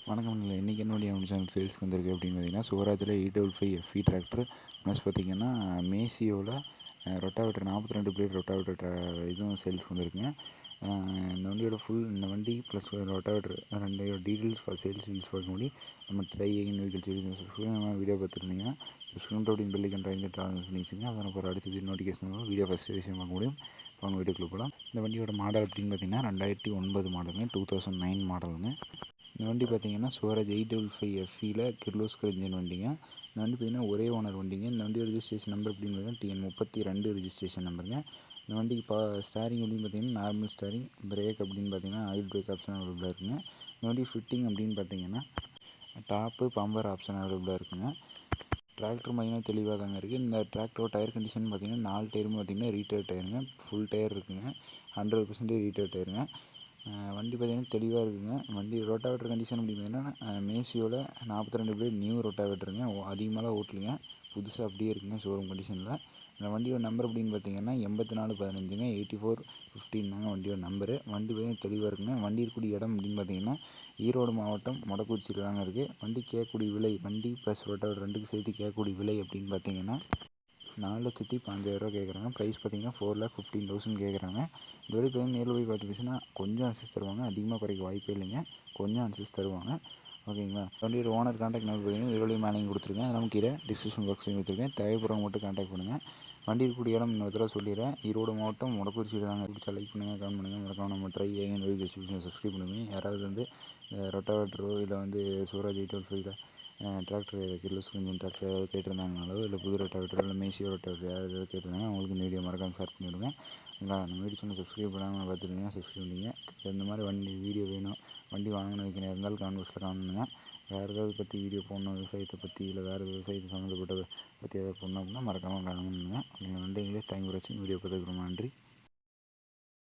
வணக்கம் இல்லை இன்றைக்கி என்னுடைய சேனல் சேல்ஸ்க்கு வந்திருக்கு அப்படின்னு பார்த்தீங்கன்னா ஸ்வராஜில் 855 எஃப்இ டிராக்டர் ப்ளஸ் பார்த்திங்கன்னா மேசியோவில் ரொட்டாவேட்டர் 42 பிளேட் ரொட்டாவேட்டர் இதுவும் சேல்ஸ்க்கு வந்திருக்குங்க. இந்த வண்டியோட இந்த வண்டி ப்ளஸ் ரொட்டாவேட்டர் ரெண்டையோட டீட்டெயில்ஸ் சேல்ஸ் டீல்ஸ் பார்க்க முடியும். நம்ம ட்ரை எகின் வெஹிக்கிள் வீடியோ பார்த்துருந்தீங்கன்னா சப்ஸ்கிரைப் அப்படின்னு பெல்லைக்கன் ட்ரை ட்ராவல் பண்ணி வச்சுங்க. அதை ஒரு அடிச்சு நோட்டிஃபிகேஷன் வீடியோ ஃபஸ்ட்டு விஷயம் பார்க்க முடியும். அவங்க வீடியோக்குள்ளே போகலாம். இந்த வண்டியோட மாடல் அப்படின்னு பார்த்தீங்கன்னா 2009 மாடலுங்க, 2009 மாடலுங்க. இந்த வண்டி பார்த்திங்கன்னா ஸ்வராஜ் 855 எஃப்இயில் கிர்லோஸ்கர் இன்ஜின் வண்டிங்க. இந்த வண்டி பார்த்திங்கன்னா ஒரே ஓனர் வண்டிங்க. இந்த வண்டியோட ரிஜிஸ்ட்ரேஷன் நம்பர் அப்படின்னு பார்த்தீங்கன்னா TN32 ரிஜிஸ்ட்ரேஷன் நம்பருங்க. இந்த வண்டிக்கு ஸ்டாரிங் அப்படின்னு பார்த்தீங்கன்னா நார்மல் ஸ்டாரிங், பிரேக் அப்படின்னு பார்த்தீங்கன்னா ஆயில் பிரேக் ஆப்ஷன் அவைலபிளாக இருக்குங்க. இந்த வண்டி ஃபிட்டிங் அப்படின்னு பார்த்தீங்கன்னா டாப்பு பம்பர் ஆப்ஷன் அவைலபிளாக இருக்குங்க. டிராக்டர் பார்த்திங்கன்னா தெளிவாக தாங்க இருக்குது. இந்த டிராக்டரோட டயர் கண்டிஷன் பார்த்திங்கன்னா 4 டயருமே பார்த்திங்கன்னா ரீட்டேர் டயருங்க, ஃபுல் டயர் இருக்குங்க, 100% ரீட்டேர் டயருங்க. வண்டி பார்த்திங்கன்னா தெளிவாக இருக்குதுங்க. வண்டி ரொட்டாவேட்டர் கண்டிஷன் அப்படின்னு பார்த்தீங்கன்னா மேசியோவில் 42 பிளேட் நியூ ரொட்டாவேட்டருங்க, அதிகமாகலாம் ஓட்டலிங்க, புதுசாக அப்படியே இருக்குங்க ஷோரூம் கண்டிஷனில். இந்த வண்டியோட நம்பர் அப்படின்னு பார்த்தீங்கன்னா 8415ங்க, 8415 தாங்க வண்டியோட நம்பரு. வண்டி பார்த்திங்கன்னா தெளிவாக இருக்குங்க. வண்டி இருக்கக்கூடிய இடம் அப்படின்னு பார்த்தீங்கன்னா ஈரோடு மாவட்டம் மொடக்குறிச்சியில் தாங்க இருக்குது. வண்டி கேட்கக்கூடிய விலை, வண்டி ப்ளஸ் ரொட்டாவேட்டர் ரெண்டுக்கு சேர்த்து கேட்கக்கூடிய விலை அப்படின்னு பார்த்தீங்கன்னா 4,15,000 கேட்குறாங்க. ப்ரைஸ் பார்த்திங்கன்னா 4,15,000 கேட்குறாங்க. இந்த வழி பார்த்திங்கன்னா நேரில் போய் பார்த்து பேசினா கொஞ்சம் அன்சஸ் தருவாங்க, அதிகமாக குறைக்க வாய்ப்பே இல்லைங்க, கொஞ்சம் அன்சஸ் தருவாங்க. ஓகேங்களா. வண்டியோட ஓனர் கான்டாக்ட் நம்பர் பார்த்தீங்கன்னா வீடியோலையும் மேலேயும் கொடுத்துருக்கேன். அதெல்லாம் கீழே டிஸ்கிரிப்ஷன் பாக்ஸ்லையும் கொடுத்துருக்கேன். தேவைப்படுறவங்க மட்டும் கான்டாக்ட் பண்ணுங்கள். வண்டி இருக்கக்கூடிய இடம் இன்னொரு தடவை சொல்லிடுறேன். ஈரோடு மாவட்டம் மொடக்குறிச்சியில் தாங்க பிடிச்சா லைக் பண்ணுங்கள், கமெண்ட் பண்ணுங்கள். மறக்காம நம்ம ட்ரை சப்ஸ்கிரைப் பண்ணுங்கள். யாராவது ரொட்டாவேட்டரோ இல்லை Swaraj 855 tractor Kirloskar engine tractor ஏதாவது கேட்டிருந்தாங்கனாலோ இல்லை புது ரொட்டாவேட்டர் இல்லை மேசியோ ரொட்டாவேட்டர் யாராவது கேட்டிருந்தாங்கன்னா அவங்களுக்கு இந்த வீடியோ மறக்காமல் ஷேர் பண்ணிவிடுங்க. நம்ம வீடியோ சேனல் சப்ஸ்கிரைப் பண்ணாமல் பார்த்துருந்தீங்கன்னா சப்ஸ்கிரைப் பண்ணிங்க. இந்த மாதிரி வண்டி வீடியோ வேணும், வண்டி வாங்கணும் வைக்கணும் இருந்தாலும் கமெண்ட் பாக்ஸில் கமெண்ட் பண்ணுங்கள். வேறு ஏதாவது பற்றி வீடியோ போடணும், விவசாயத்தை பற்றி இல்லை வேறு விவசாயத்தை சம்மந்தப்பட்ட பற்றி ஏதாவது போடணும் அப்படின்னா மறக்காமல் கமெண்ட் பண்ணுங்கள். நீங்கள் நன்றிங்களே. தேங்க்யூ ஃபார் வாட்சிங். வீடியோ பார்த்துக்கு ரொம்ப நன்றி.